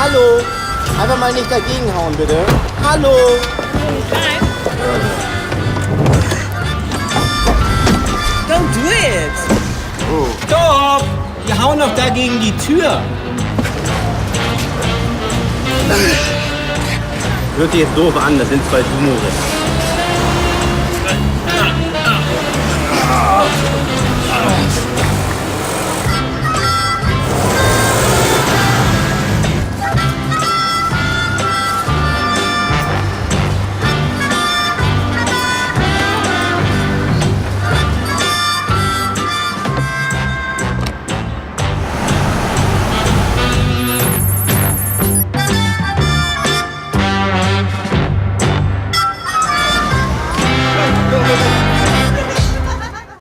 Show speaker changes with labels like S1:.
S1: Hallo. Einfach mal nicht dagegen hauen, bitte. Hallo.
S2: Don't do it!
S3: Stopp! Wir hauen doch da gegen die Tür.
S1: Hört sich jetzt doof an, das sind zwei Tumore.